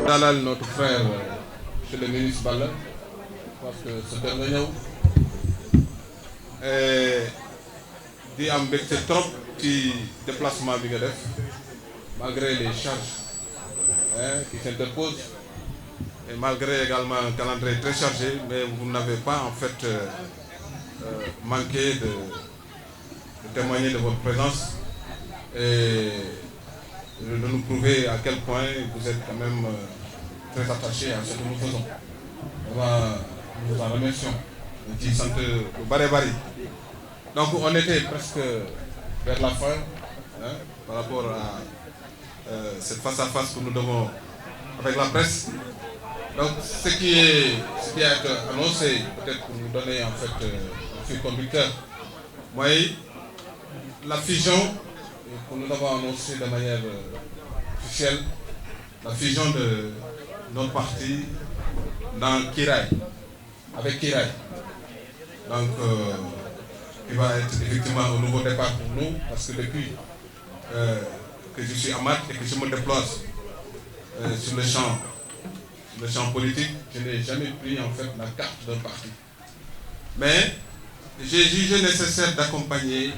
dalal notre frère monsieur le ministre Balla parce que sa kër nga ñëw di am mbégte trop ci déplacement bi nga def malgré les charges qui s'interposent et malgré également un calendrier très chargé, mais vous n'avez pas en fait manqué de témoigner de votre présence et de nous prouver à quel point vous êtes quand même très attaché à ce que nous faisons. Nous en remercions. Donc on était presque vers la fin par rapport à cette face à face que nous devons avec la presse. Donc ce qui a été annoncé, peut-être pour nous donner en fait un fil conducteur, moi, la fusion que nous avons annoncé de manière officielle, la fusion de notre parti dans Kiraay, avec Kiraay. Donc qui va être effectivement un nouveau départ pour nous, parce que depuis que je suis à Malte et que je me déploie sur le champ politique, je n'ai jamais pris en fait la carte d'un parti. Mais j'ai jugé nécessaire d'accompagner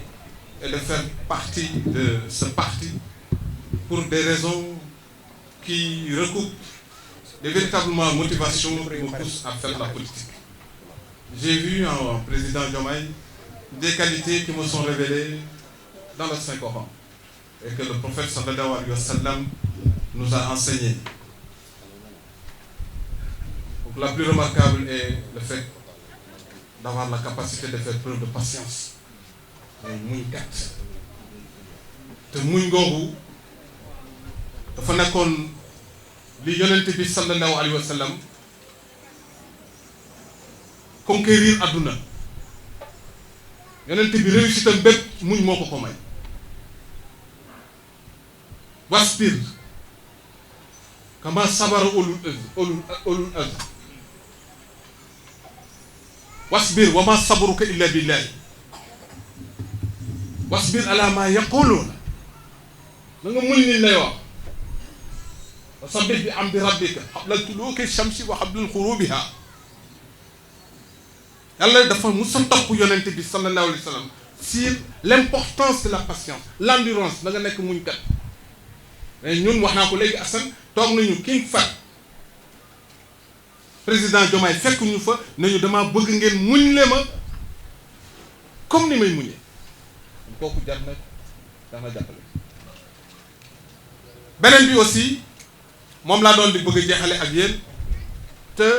et de faire partie de ce parti pour des raisons qui recoupent des véritables motivations qui nous poussent à faire la politique. J'ai vu en président Diomaye des qualités qui me sont révélées dans le Saint-Coran et que le prophète sallallahu alayhi wa sallam nous a enseigné. Donc, la plus remarquable est le fait d'avoir la capacité de faire preuve de patience. Et muñ kat te muñ googu dafa nekkoon li yonent bi sallallahu alayhi wa sallam conquérir àdduna yonent bi réussitam bépp muñ moo ko may wasbir kama sabara ulul azm wasbir wa ma sabruka illa billahi wasbir ala ma yaquluna na nga muñ ni lay wax wa sabbih bi amdi rabbika qabla tuluuki shamsi wa qabla xurubiha yàlla dafa musa topp yonent bi sallallahu alayhi wa sallam sur l'importance de la patience, l'endurance da nga nekk muñ kat mais ñun wax naa ko léegi Assane toog nañu King Fahd président Diomaye fekk ñu fa nañu dama bëgg ngeen muñ le ma comme ni may muñee kooku jar na jàppale beneen bi aussi moom laa doon di bëgg a jeexale ak yéen te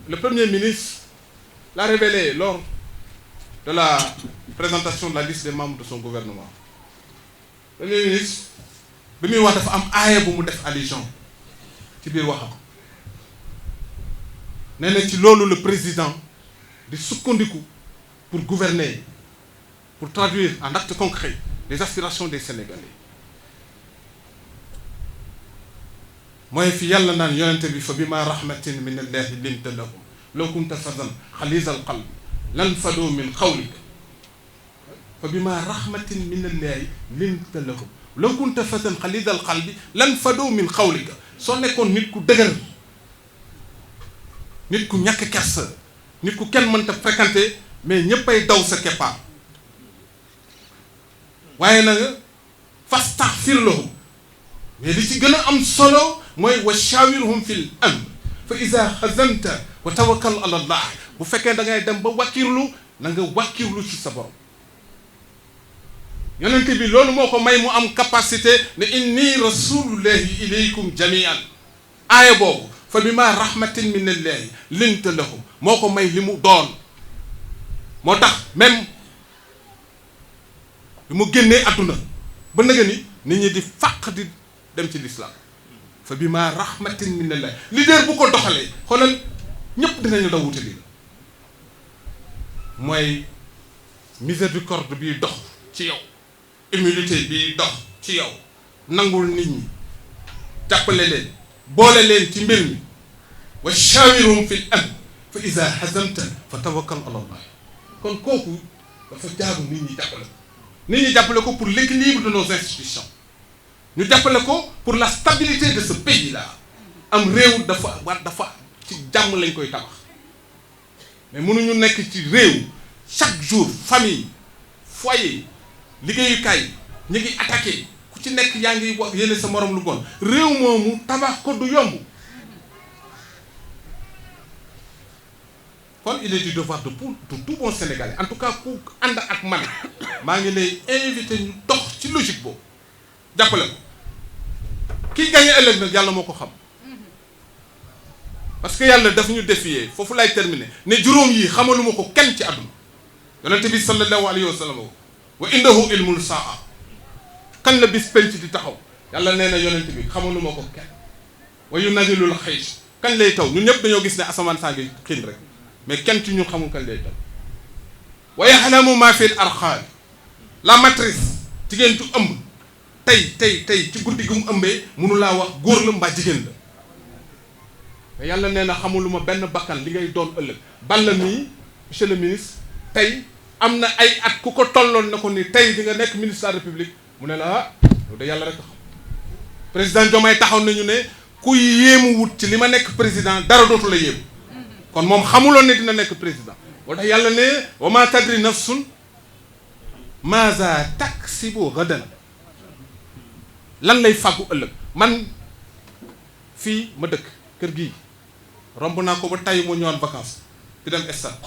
le premier ministre l'a révélé lors de la présentation de la liste des membres de son gouvernement. Le premier ministre bi muy wax dafa am aaya bu mu def allusion ci biir waxam nee na ci loolu le président di sukkandiku pour gouverner, pour traduire en actes concrets les aspirations des Sénégalais. mooy fi yàlla naan yonente bi fa bima rahmatin min allahi linta lahum law kunta fazzan xalizal qalbi lan fadu min xawlika fa bima rahmatin min allahi linta lahum law kunta fazzan xalizal qalbi lan fadu min xawlika soo nekkoon nit ku dëgër nit ku ñàkk kersa nit ku kenn mënta fréquenter mais ñëppay daw sa keppaar waaye na nga fastaghfir lahum mais li ci gën a am solo mooy wa shawirhum fil amr fa iza xazamta wa tawakkal ala allah bu fekkee da ngay dem ba wàkkirlu na nga wàkkirlu ci sa borom yonente bi loolu moo ko may mu am capacité ne inni rasulullahi ilaykum jamian aaya boobu fa bima rahmatin min allahi linta lahum moo ko may li mu doon moo tax même bi mu génnee adduna ba naga ni nit ñi di fàq di dem ci l'islam fa bima rahmatin min allahi leader bu ko doxalee xoolal ñëpp dinañu daw wute lii mooy miséricorde bi dox ci yow humilité bi dox ci yow nangul nit ñi jàppale leen boole leen ci mbir mi wa shawirhum fil amr fa iza hazamta fa tawakkal ala allah kon kooku dafa jaaru nit ñi jàppale ko pour l'équilibre de nos institutions ñu jàppale ko pour la stabilité de ce pays là am réew dafa ci jàmm lañ koy tabax mais mënuñu nekk ci réew chaque jour famille foyer liggéeyukaay ñu ngi attaqué ku ci nekk yaa ngi wax yéene sa morom lu bon réew moomu tabax ko du yomb. kon il est du devoir de tout bon Sénégalais en tout cas ku ànd ak man maa ngi lay invité ñu dox ci logique boobu jàppale ko kii gagné ëllëg nag yàlla moo ko xam parce que yàlla daf ñu défier foofu lay terminer ne juróom yi xamaluma ko kenn ci àdduna yonent bi sallallahu alayhi wa sallam wa indahu ilmul saa kan la bis penc di taxaw yàlla nee na yonent bi xamaluma ko kenn wa yunazilul xaysh kañ lay taw ñun ñëpp dañoo gis ne asamaan saa ngi xiin rek mais kenn ci ñun xamul kañ lay taw wa yaxlamu ma fil arxaam la matrice jigéen ju ëmb tey ci guddi gi mu ëmbee mënu laa wax góor la mbaa jigéen la mais yàlla nee na xamuluma benn bakkan li ngay doon ëllëg balla nii monsieur le ministre tey am na ay at ku ko tolloon na ko ni tey di nga nekk ministre de la république mu ne la ah loolu de yàlla rek ko xam président Diomaye taxaw nañu ne ku yéemu wut ci li ma nekk président dara dootu la yéemu kon moom xamuloon ne dina nekk président moo tax yàlla ne wa ma tadri nafsun maza taksibu gadan lan lay fàggu ëllëg man fii ma dëkk kër gii romb naa ko ba tey moo ñëwaat vacances di dem stade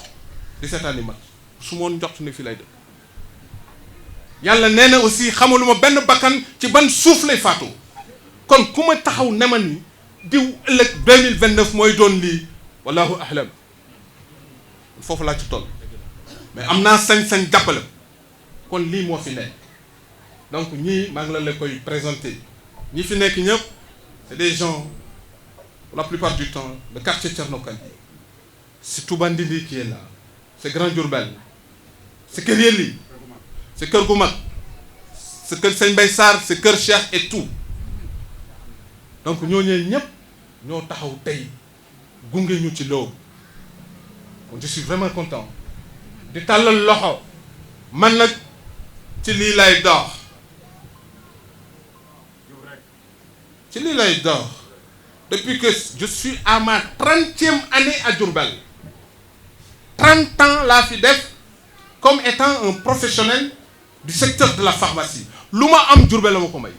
17 ans yi mat su moon njort ne fii lay dëkk yàlla nee na aussi xamaluma benn bakkan ci ban suuf lay faatoo kon ku ma taxaw ne ma ni diw ëllëg 2029 mooy doon lii wallahu ahlam foofu laa ci toll mais am naa sañ-sañ jàppale kon lii moo fi nekk donc ñii maa ngi la koy présenter ñi fi nekk ñëpp c'est des gens pour la plupart du temps le quartier Thierno Kandji c'est Touba Ndindi qui est là c'est Grand Diourbel c'est Kër Yelli c'est Kër gu mag c'est Kër Sëñ Mbay Sarr c'est Kër Cheikh et tout donc ñooñu ñëpp ñoo taxaw tey gunge ñu ci loolu kon je suis vraiment content di tàllal loxo man nag ci lii lay dox ci lii lay dox depuis que je suis à ma 30e année à Diourbel 30 ans laa fi def comme étant un professionnel du secteur de la pharmacie lu ma am Diourbel la ma ko may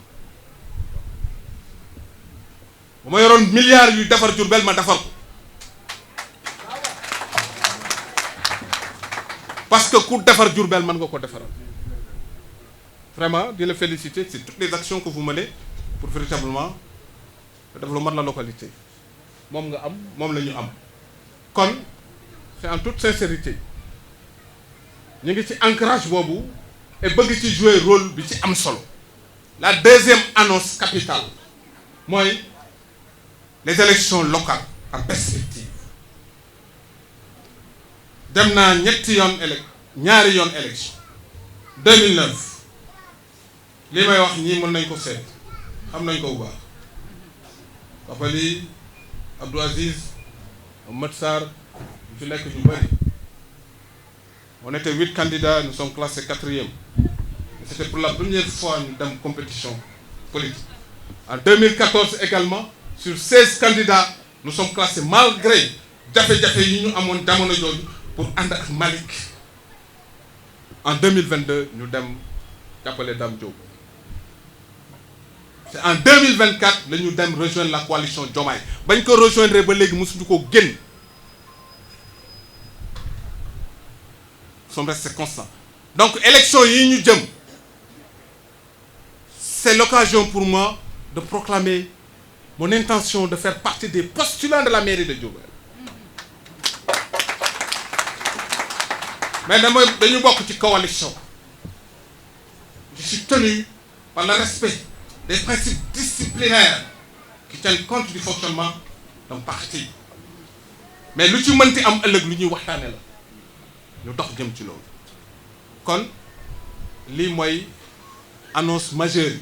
bu ma yoroon milliards yu defar Diourbel ma defar ko parce que ku defar Diourbel mën nga ko defaral vraiment di la féliciter c'est toutes les actions que vous menez pour véritablement le développement de la localité moom nga am moom la ñu am kon c'est en toute sincérité ñu ngi ci ancrage boobu et bëgg ci jouer rôle bi ci am solo la deuxième annonce capitale mooy les élections locales en perspective dem naa ñaari yoon élection 2009 li may wax ñii mën nañ ko seet xam nañ ko bu baax Papa Ly Abdou Aziz Mat Sarr ñu fi nekk ñu bëri on était 8 candidats nous sommes classés 4e c'était pour la première fois ñu dem compétition politique en 2014 également sur 16 candidats nous sommes classés malgré jafe-jafe yi ñu amoon jamono jooju pour ànd ak Malick en 2022 ñu dem jàppale Dame Diop c'est en 2024 la ñu dem rejoindre la coalition Diomaye bañ ko rejoindre ba léegi mosuñu ko génn sont restés constants donc élection yi ñu jëm c'est l'occasion pour moi de proclamer mon intention de faire partie des postulants de la mairie de Diourbel mais dañu bokk ci coalition je suis tenu par le respect des principes disciplinaires qui tiennent compte du fonctionnement d'un parti mais lu ci mënti am ëllëg lu ñuy waxtaane la ñu dox jëm ci loolu kon lii mooy annonce majeure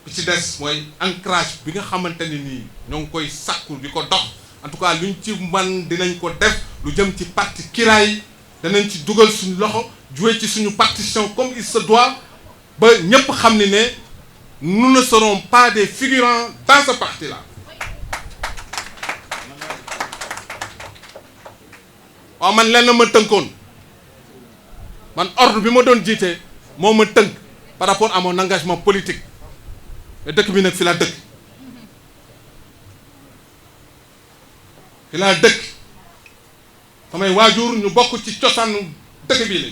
bi ci des mooy ancrage bi nga xamante ni nii ñoo ngi koy sàkku di ko dox en tout cas luñ ci man dinañ ko def lu jëm ci parti kiraay danañ ci dugal suñu loxo jouer ci suñu partition comme il se doit ba ñépp xam ni ne nous ne serons pas des figurants dans ce parti là waaw man lenn ma tënkoon man ordre bi ma doon jiite moo ma tënk par rapport à mon engagement politique mais dëkk bi nag fi laa dëkk fi laa dëkk samay waajur ñu bokk ci cosaanu dëkk bii la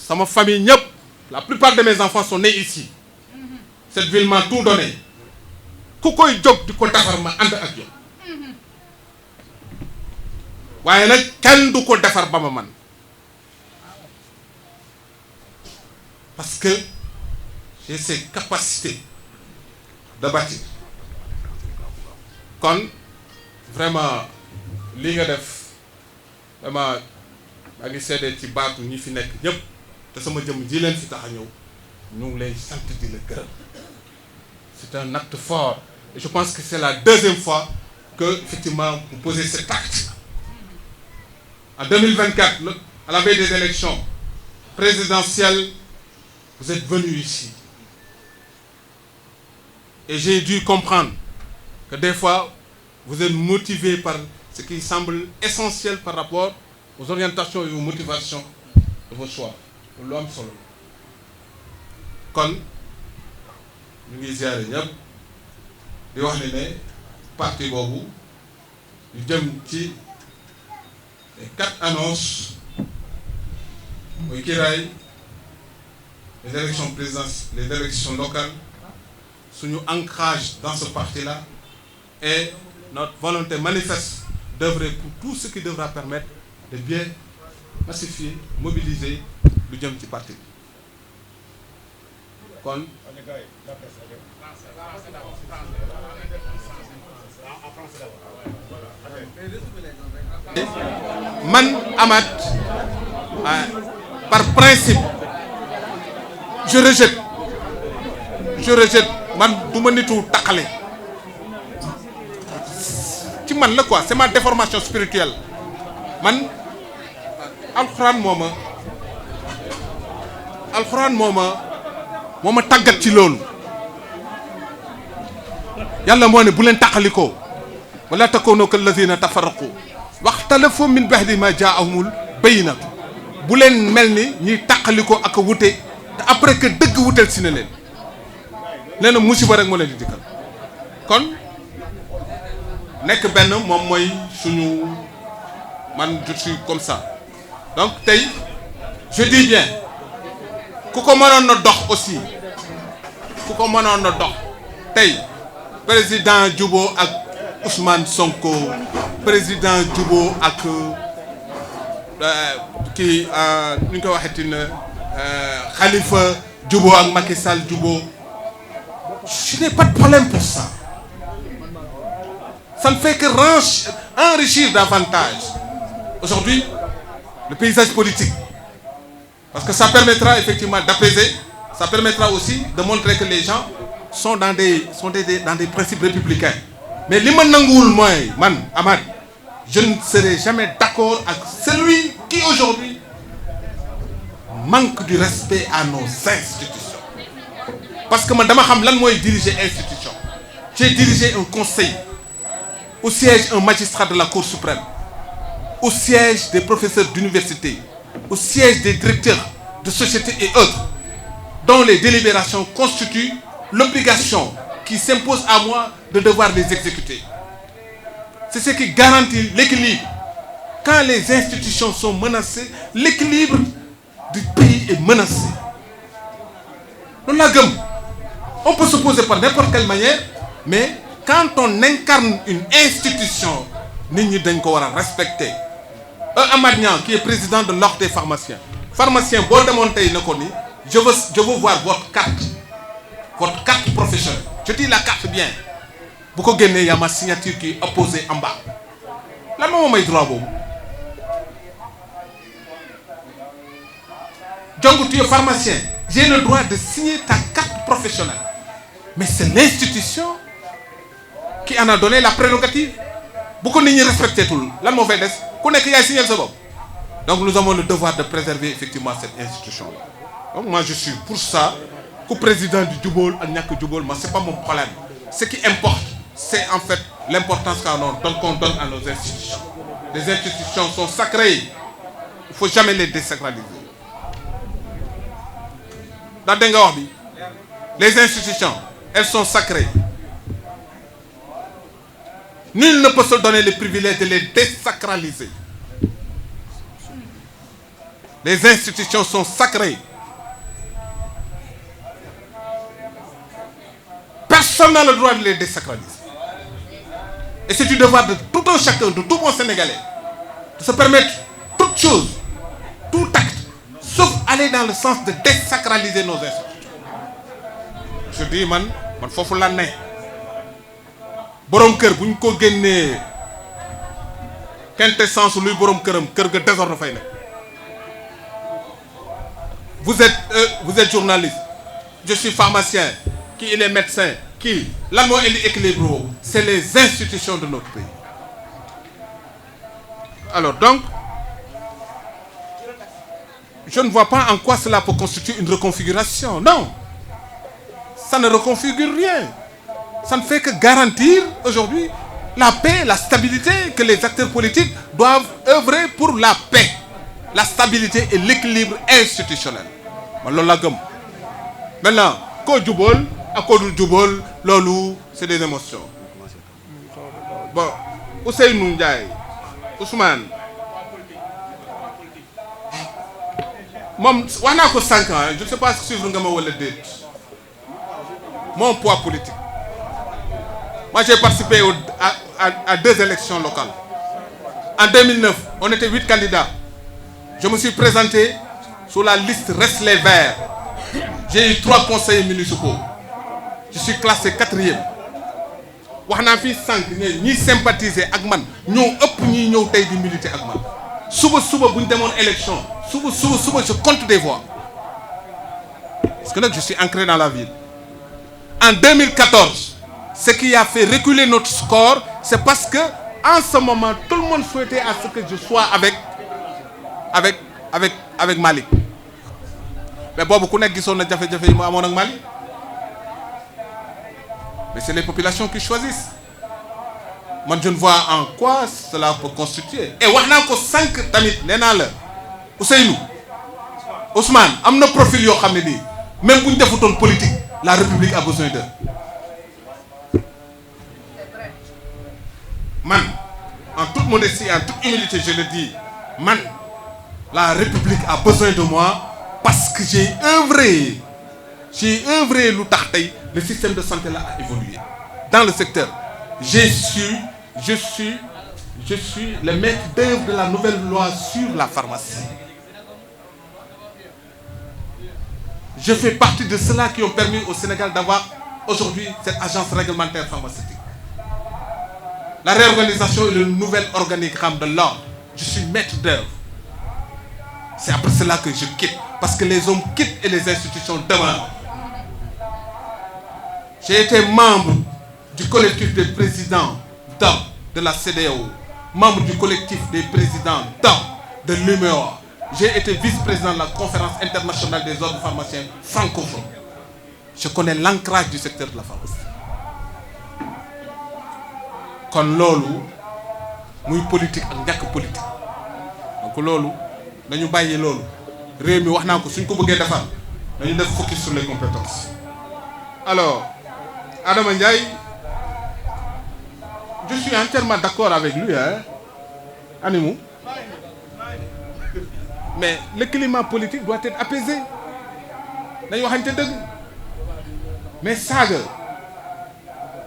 sama famille ñëpp la plupart de mes enfants sont nés ici cette ville m'a tout donné ku koy jóg di ko defar ma ànd ak yow waaye nag kenn du ko defar ba ma man parce que j'ai ces capacités de bâtir kon vraiment li nga def vraiment maa ngi seede ci baatu ñi fi nekk ñëpp te sama jëm ji leen fi tax a ñëw ñu ngi lay sant di la gërëm c'est un acte fort et je pense que c'est la deuxième fois que effectivement vous posez cet acte. En 2024, à la veille des élections présidentielles, vous êtes venu ici. Et j'ai dû comprendre que des fois, vous êtes motivé par ce qui semble essentiel par rapport aux orientations et aux motivations de vos choix. L'homme solo. Kon ñu ngi ziare ñëpp di wax ne parti boobu ñu jëm ci les 4 annonces mooy kiiraay les élections présidentielles, les élections locales, suñu ancrage dans ce parti-là et notre volonté manifeste d'œuvrer pour tout ce qui devra permettre de bien massifier, mobiliser lu jëm ci parti bi kon man Amath par principe je rejette man du ma nitu taqale ci man la quoi c'est ma déformation spirituelle man alxuraan moo ma tàggat ci loolu yàlla moo ne bu leen taqalikoo wala takoonoo kallazina tafarraqu waxtalafu min ba'di ma jaa'ahumul bayyinatu bu leen mel ni ñuy taqalikoo ak a wute te après que dëgg wutal si na leen nee na musiba rek moo leen di dikkal kon nekk benn moom mooy suñu man je suis comme ça donc tey je dis bien ku ko mënoon na dox aussi ku ko mënoon na dox tey président juboo ak Ousmane Sonko président juboo ak kii nu ñu koy waxeeti na Khalifa juboo ak Macky Sall juboo je n'ai pas de problème pour ça ça ne fait que enrichir davantage aujourd'hui le paysage politique parce que ça permettra effectivement d'apaiser, ça permettra aussi de montrer que les gens sont dans des principes républicains. Mais li ma nanguwul mooy man Amath je ne serai jamais d'accord avec celui qui aujourd'hui manque du respect à nos institutions. Parce que man dama xam lan mooy diriger institution. J'ai dirigé un conseil où siège un magistrat de la Cour suprême, où siège des professeurs d'université, au siège des directeurs de sociétés et autres, dont les délibérations constituent l'obligation qui s'impose à moi de devoir les exécuter. C'est ce qui garantit l'équilibre. Quand les institutions sont menacées, l'équilibre du pays est menacé. On peut s'opposer par n'importe quelle manière, mais quand on incarne une institution, nous devons respecter. Amath Niang qui est président de l'ordre des pharmaciens boo demoon tey na ko ni je veux voir votre carte professionnelle. Je dis la carte bien bu ko génnee y a ma signature qui est apposée en bas lan moo may droit boobu donc tu es pharmacien, j'ai le droit de signer ta carte professionnelle, mais c'est l'institution qui en a donné la prérogative. Bu ko nit ñi respecté tul lan moo fay des ku nekk yaay signal sa bopp. Donc nous avons le devoir de préserver effectivement cette institution-là. Donc moi je suis pour ça que président du jubóol ak ñàkk jubóol moi c'est pas mon problème. Ce qui importe c'est en fait l'importance qu'on donne à nos institutions. Les institutions sont sacrées. Il ne faut jamais les désacraliser. Dans Dengaorbi, les institutions, elles sont sacrées. Nul ne peut se donner le privilège de les désacraliser. Les institutions sont sacrées. Personne n'a le droit de les désacraliser. Et c'est du devoir de tout un chacun, de tout bon Sénégalais, de se permettre toute chose, tout acte, sauf aller dans le sens de désacraliser nos institutions. Je dis, man fofu la ne. Borom kër buñ ko génnee quintessence luy borom këram kër ga désordre fay nekk. Vous êtes journaliste, je suis pharmacien, qui il est médecin, qui lan moo indi équilibre, c'est les institutions de notre pays. Alors donc, je ne vois pas en quoi cela peut constituer une reconfiguration. Non, ça ne reconfigure rien. Ça ne fait que garantir aujourd'hui la paix, la stabilité, que les acteurs politiques doivent œuvrer pour la paix, la stabilité et l'équilibre institutionnel. Maintenant, quand djubol, à quoi djubol, lolou, c'est des émotions. Bon, Ousseynou Ndiaye, Ousmane, on a que 5 ans, je ne sais pas si vous avez dit. Mon poids politique. Moi, j'ai participé à 2 élections locales. En 2009, on était 8 candidats. Je me suis présenté sur la liste Reste les Verts. J'ai eu 3 conseillers municipaux. Je suis classé 4e. Waxna fi sank ñi sympathiser ak man ñoo ëpp ñi ñëw tay di militer ak man. Suba buñ démon élection, suba je compte des voix. Parce que là je suis ancré dans la ville. En 2014, ce qui a fait reculer notre score, c'est parce que en ce moment, tout le monde souhaitait à ce que je sois avec Mali. Mais bon, beaucoup de gens qui sont à Mali. Mais c'est les populations qui choisissent. Moi, je ne vois en quoi cela peut constituer. Et on a encore 5 tamit, Nénal, Ousseynou, Ousmane, am na profil yo xamné ni même buñ defuton politique, la République a besoin d'eux. Man, en toute modestie, en toute humilité, je le dis, man, la République a besoin de moi parce que j'ai œuvré le système de santé là a évolué. Dans le secteur, je suis le maître d'œuvre de la nouvelle loi sur la pharmacie. Je fais partie de ceux-là qui ont permis au Sénégal d'avoir aujourd'hui cette agence réglementaire pharmaceutique. La réorganisation et le nouvel organigramme de l'ordre, je suis maître d'œuvre. C'est après cela que je quitte. Parce que les hommes quittent et les institutions demeurent. J'ai été membre du collectif des présidents de la CEDEAO, membre du collectif des présidents de l'UMEOA. J'ai été vice-président de la conférence internationale des ordres pharmaciens francophones. Je connais l'ancrage du secteur de la pharmacie. Kon lolu muy politique ak ñak politique donc lolu dañu bayyi lolu réew mi waxna ko suñ ko bëggé défar dañu def focus sur les compétences. Alors Adama Ndiaye, je suis entièrement d'accord avec lui hein Animou, mais le climat politique doit être apaisé. Dañu waxante deug. Mais saga,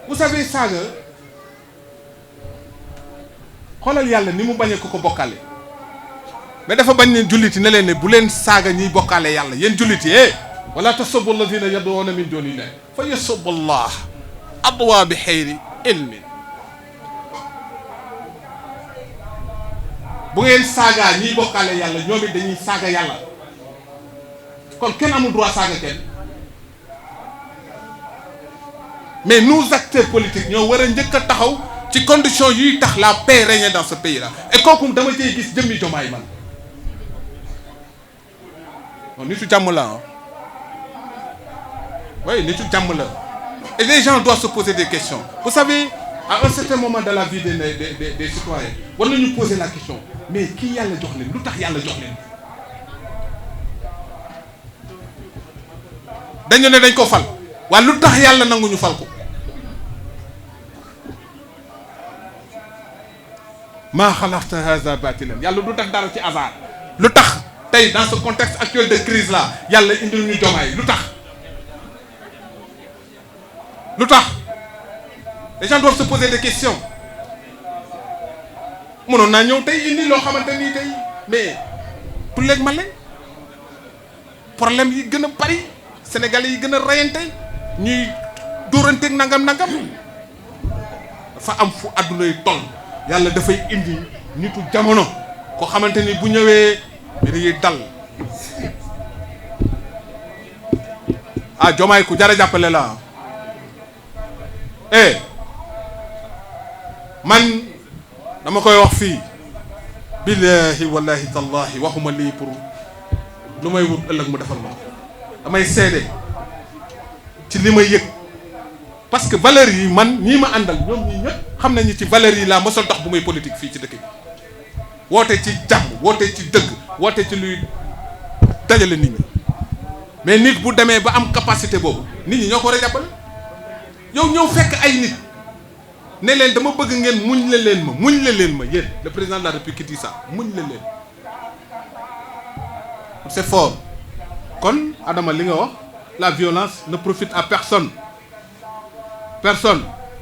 vous savez saga, xolal yalla ni mu bañé ko bokalé mais dafa bañ ne julliti ne leen ne bu leen saaga ñiy bokalé yalla yeen julliti wala tasubbu alladhina yad'una min dunillahi fa yasubbu Allah adwa bi khayri ilmin. Bu ngeen saaga ñiy bokalé yalla ñoom dañuy saaga yalla kon kenn amul droit saaga kenn. Mais nous acteurs politiques ñoo wara ñëk taxaw ci conditions yuy tax la paix règne dans ce pays là et kooku dama cey gis jëmmi Diomaye man non nitu jàmm la oui nitu jàmm la et les gens doivent se poser des questions. Vous savez à un certain moment de la vie des citoyens war nañu poser la question mais kii yàlla jox leen lu tax yàlla jox leen dañu ne dañ ko fal waaye lu tax yàlla nanguñu fal ko maa xalaqta haza batilan yàlla du def dara ci hasard lu tax tey dans ce contexte actuel de crise là yàlla indil ñu Diomaye lu tax les gens doivent se poser des questions mënoon naa ñëw tey indi loo xamante ni tey mais pour léegi man problème yi gën a bari sénégalais yi gën a reyante ñuy dóoranteeg nangam dafa am fu àdduna yi toll yàlla dafay indi nitu jamono ko xamante ni bu ñëwee mbir yi dal ah Diomaye ku jar a jàppale la man dama koy wax fii billahi wallahi tallahi waxuma lii pour lu may wut ëllëg mu defal ma damay seede ci li may yëg parce que valeurs yi man ñii ma àndal ñoom ñii ñëpp xam nañu ci valeurs yi laa mos a dox bu muy politique fii ci dëkk bi woote ci jàmm woote ci dëgg woote ci luy dajale nit ñi mais nit bu demee ba am capacité boobu nit ñi ñoo ko war a jàppale yow ñëw fekk ay nit ne leen dama bëgg ngeen muñ leen ma yéen le président de la République dit ça muñ leen c'est fort kon Adama li nga wax la violence ne profite à personne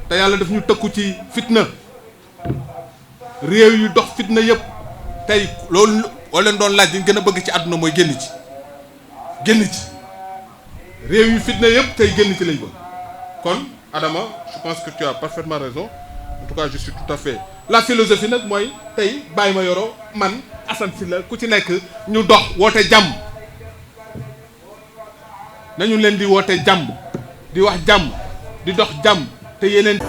te yàlla daf ñu tëkku ci fitna réew yu dox fitna yëpp tey loolu woo leen doon laaj ñu gën a bëgg ci àdduna mooy génn ci réew yu fitna yëpp tey génn ci lañ bëgg kon Adama je pense que tu as parfaitement raison en tout cas je suis tout à fait la philosophie nag mooy tey bàyyi ma yoro man Assane Sylla ku ci nekk ñu dox woote jàmm nañu leen di woote jàmm di wax jàmm di dox jàmm te yeneen